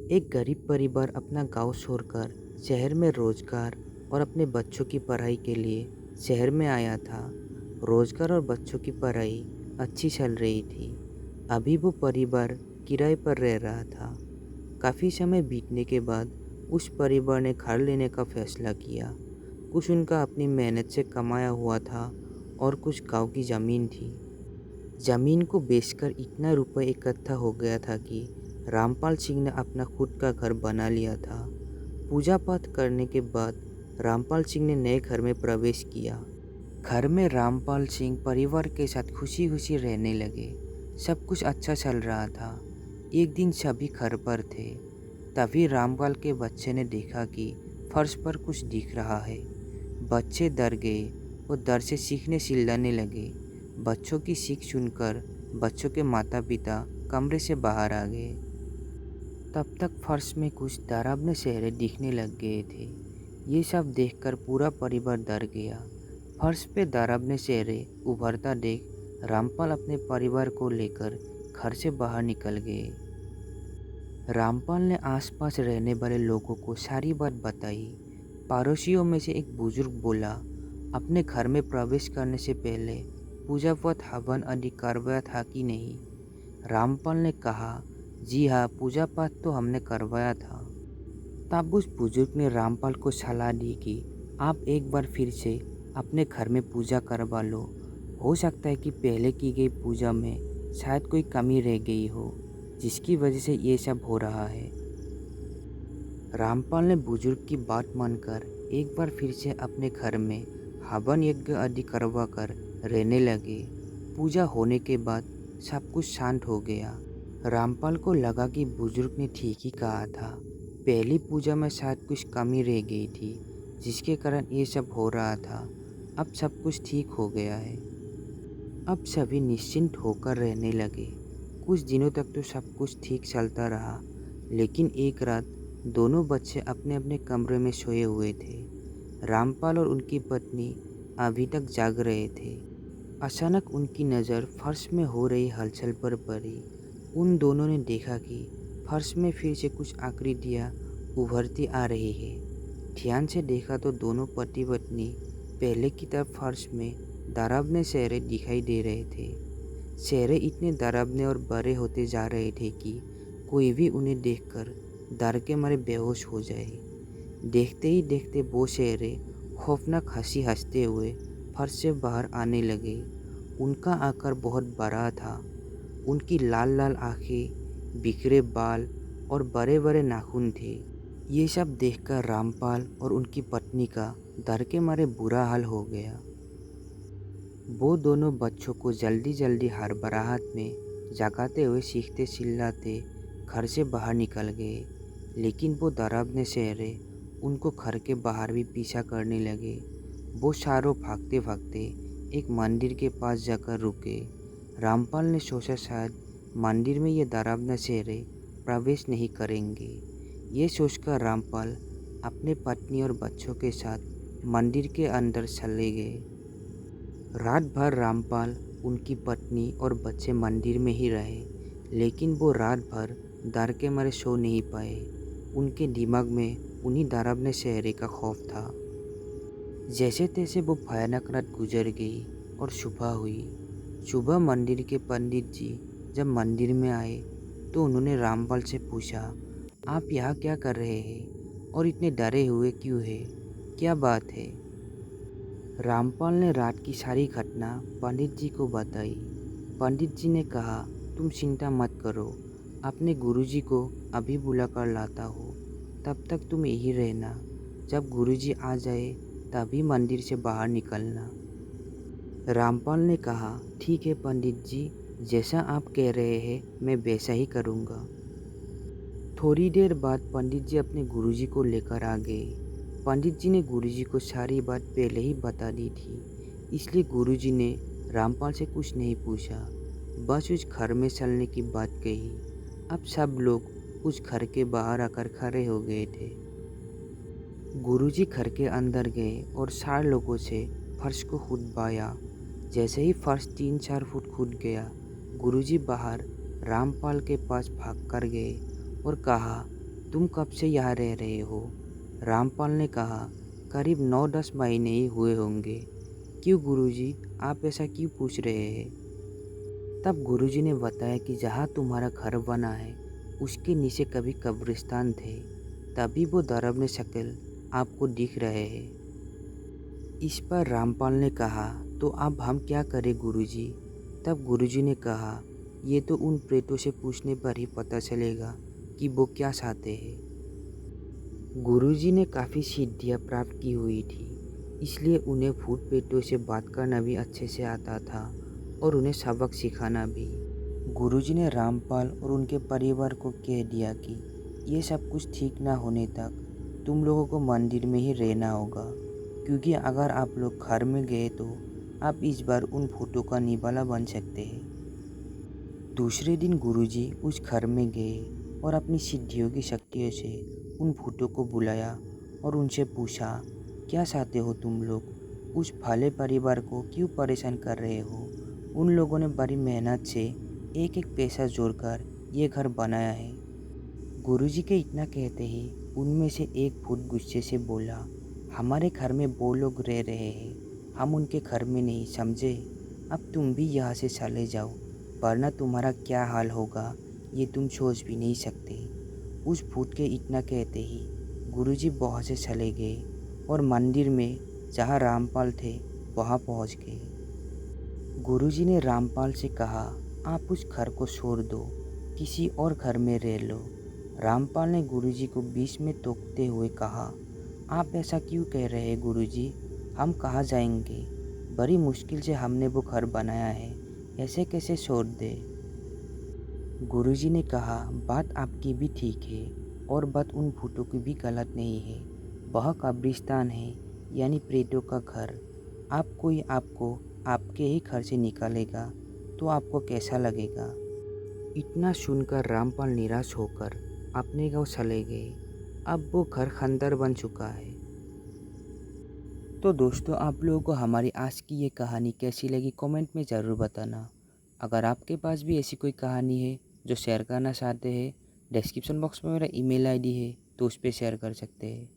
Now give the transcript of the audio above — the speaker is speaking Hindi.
एक गरीब परिवार अपना गांव छोड़कर शहर में रोजगार और अपने बच्चों की पढ़ाई के लिए शहर में आया था। रोजगार और बच्चों की पढ़ाई अच्छी चल रही थी। अभी वो परिवार किराए पर रह रहा था। काफ़ी समय बीतने के बाद उस परिवार ने घर लेने का फैसला किया। कुछ उनका अपनी मेहनत से कमाया हुआ था और कुछ गांव की ज़मीन थी। जमीन को बेचकर इतना रुपए इकट्ठा हो गया था कि रामपाल सिंह ने अपना खुद का घर बना लिया था। पूजा पाठ करने के बाद रामपाल सिंह ने नए घर में प्रवेश किया। घर में रामपाल सिंह परिवार के साथ खुशी खुशी रहने लगे। सब कुछ अच्छा चल रहा था। एक दिन सभी घर पर थे। तभी रामपाल के बच्चे ने देखा कि फर्श पर कुछ दिख रहा है। बच्चे डर गए और डर से चीखने चिल्लाने लगे। बच्चों की चीख सुनकर बच्चों के माता पिता कमरे से बाहर आ गए। तब तक फर्श में कुछ डरावने चेहरे दिखने लग गए थे। ये सब देखकर पूरा परिवार डर गया। फर्श पे डरावने चेहरे उभरता देख रामपाल अपने परिवार को लेकर घर से बाहर निकल गए। रामपाल ने आसपास रहने वाले लोगों को सारी बात बताई। पड़ोसियों में से एक बुजुर्ग बोला, अपने घर में प्रवेश करने से पहले पूजा पाठ हवन आदि करवाया था कि नहीं? रामपाल ने कहा, जी हाँ, पूजा पाठ तो हमने करवाया था। तब उस बुजुर्ग ने रामपाल को सलाह दी कि आप एक बार फिर से अपने घर में पूजा करवा लो। हो सकता है कि पहले की गई पूजा में शायद कोई कमी रह गई हो, जिसकी वजह से ये सब हो रहा है। रामपाल ने बुजुर्ग की बात मानकर एक बार फिर से अपने घर में हवन यज्ञ आदि करवा कर रहने लगे। पूजा होने के बाद सब कुछ शांत हो गया। रामपाल को लगा कि बुजुर्ग ने ठीक ही कहा था। पहली पूजा में शायद कुछ कमी रह गई थी, जिसके कारण ये सब हो रहा था। अब सब कुछ ठीक हो गया है। अब सभी निश्चिंत होकर रहने लगे। कुछ दिनों तक तो सब कुछ ठीक चलता रहा, लेकिन एक रात दोनों बच्चे अपने अपने कमरे में सोए हुए थे। रामपाल और उनकी पत्नी अभी तक जाग रहे थे। अचानक उनकी नज़र फर्श में हो रही हलचल पर पड़ी। उन दोनों ने देखा कि फर्श में फिर से कुछ आकृतियाँ उभरती आ रही है। ध्यान से देखा तो दोनों पति पत्नी पहले की तरफ फर्श में डरावने चेहरे दिखाई दे रहे थे। चेहरे इतने डरावने और बड़े होते जा रहे थे कि कोई भी उन्हें देखकर डर के मारे बेहोश हो जाए। देखते ही देखते वो चेहरे खौफनाक हंसी हंसते हुए फर्श से बाहर आने लगे। उनका आकार बहुत बड़ा था। उनकी लाल लाल आंखें, बिखरे बाल और बड़े बड़े नाखून थे। ये सब देखकर रामपाल और उनकी पत्नी का डर के मारे बुरा हाल हो गया। वो दोनों बच्चों को जल्दी जल्दी हड़बड़ाहट में जगाते हुए चीखते चिल्लाते घर से बाहर निकल गए। लेकिन वो डरावने चेहरे उनको घर के बाहर भी पीछा करने लगे। वो चारों भागते भागते एक मंदिर के पास जाकर रुके। रामपाल ने सोचा शायद मंदिर में ये डरावने चेहरे प्रवेश नहीं करेंगे। ये सोचकर रामपाल अपने पत्नी और बच्चों के साथ मंदिर के अंदर चले गए। रात भर रामपाल, उनकी पत्नी और बच्चे मंदिर में ही रहे, लेकिन वो रात भर डर के मारे सो नहीं पाए। उनके दिमाग में उन्हीं डरावने चेहरे का खौफ था। जैसे तैसे वो भयानक रात गुजर गई और सुबह हुई। सुबह मंदिर के पंडित जी जब मंदिर में आए तो उन्होंने रामपाल से पूछा, आप यहाँ क्या कर रहे हैं और इतने डरे हुए क्यों हैं? क्या बात है? रामपाल ने रात की सारी घटना पंडित जी को बताई। पंडित जी ने कहा, तुम चिंता मत करो, अपने गुरुजी को अभी बुलाकर लाता हूँ। तब तक तुम यही रहना। जब गुरुजी आ जाए तभी मंदिर से बाहर निकलना। रामपाल ने कहा, ठीक है पंडित जी, जैसा आप कह रहे हैं मैं वैसा ही करूँगा। थोड़ी देर बाद पंडित जी अपने गुरुजी को लेकर आ गए। पंडित जी ने गुरुजी को सारी बात पहले ही बता दी थी, इसलिए गुरुजी ने रामपाल से कुछ नहीं पूछा, बस उस घर में चलने की बात कही। अब सब लोग उस घर के बाहर आकर खड़े हो गए थे। गुरुजी घर के अंदर गए और 4 लोगों से फर्श को खुदवाया। जैसे ही फर्श 3-4 फुट खुद गया, गुरुजी बाहर रामपाल के पास भाग कर गए और कहा, तुम कब से यहाँ रह रहे हो? रामपाल ने कहा, करीब 9-10 महीने ही हुए होंगे। क्यों गुरुजी, आप ऐसा क्यों पूछ रहे हैं? तब गुरुजी ने बताया कि जहाँ तुम्हारा घर बना है उसके नीचे कभी कब्रिस्तान थे, तभी वो दरअसल शक्ल आपको दिख रहे हैं। इस पर रामपाल ने कहा, तो अब हम क्या करें गुरुजी? तब गुरुजी ने कहा, ये तो उन प्रेतों से पूछने पर ही पता चलेगा कि वो क्या चाहते हैं। गुरुजी ने काफ़ी सिद्धियाँ प्राप्त की हुई थी, इसलिए उन्हें भूत प्रेतों से बात करना भी अच्छे से आता था और उन्हें सबक सिखाना भी। गुरुजी ने रामपाल और उनके परिवार को कह दिया कि ये सब कुछ ठीक ना होने तक तुम लोगों को मंदिर में ही रहना होगा, क्योंकि अगर आप लोग घर में गए तो आप इस बार उन भूतों का निवाला बन सकते हैं। दूसरे दिन गुरुजी उस घर में गए और अपनी सिद्धियों की शक्तियों से उन भूतों को बुलाया और उनसे पूछा, क्या चाहते हो तुम लोग? उस भले परिवार को क्यों परेशान कर रहे हो? उन लोगों ने बड़ी मेहनत से एक एक पैसा जोड़कर ये घर बनाया है। गुरुजी के इतना कहते ही उनमें से एक भूत गुस्से से बोला, हमारे घर में वो लोग रह रहे हैं, हम उनके घर में नहीं, समझे? अब तुम भी यहाँ से चले जाओ, वरना तुम्हारा क्या हाल होगा ये तुम सोच भी नहीं सकते। उस भूत के इतना कहते ही गुरुजी वहाँ से चले गए और मंदिर में जहाँ रामपाल थे वहाँ पहुँच गए। गुरुजी ने रामपाल से कहा, आप उस घर को छोड़ दो, किसी और घर में रह लो। रामपाल ने गुरुजी को बीच में टोकते हुए कहा, आप ऐसा क्यों कह रहे हैं गुरुजी? हम कहाँ जाएंगे? बड़ी मुश्किल से हमने वो घर बनाया है, ऐसे कैसे छोड़ दे? गुरुजी ने कहा, बात आपकी भी ठीक है और बात उन भूतों की भी गलत नहीं है। वह कब्रिस्तान है, यानी प्रेतों का घर। आप कोई आपको आपके ही घर से निकालेगा तो आपको कैसा लगेगा? इतना सुनकर रामपाल निराश होकर अपने गांव चले गए। अब वो घर खंडर बन चुका है। तो दोस्तों, आप लोगों को हमारी आज की ये कहानी कैसी लगी कमेंट में ज़रूर बताना। अगर आपके पास भी ऐसी कोई कहानी है जो शेयर करना चाहते हैं, डिस्क्रिप्शन बॉक्स में मेरा ईमेल आईडी है, तो उस पर शेयर कर सकते हैं।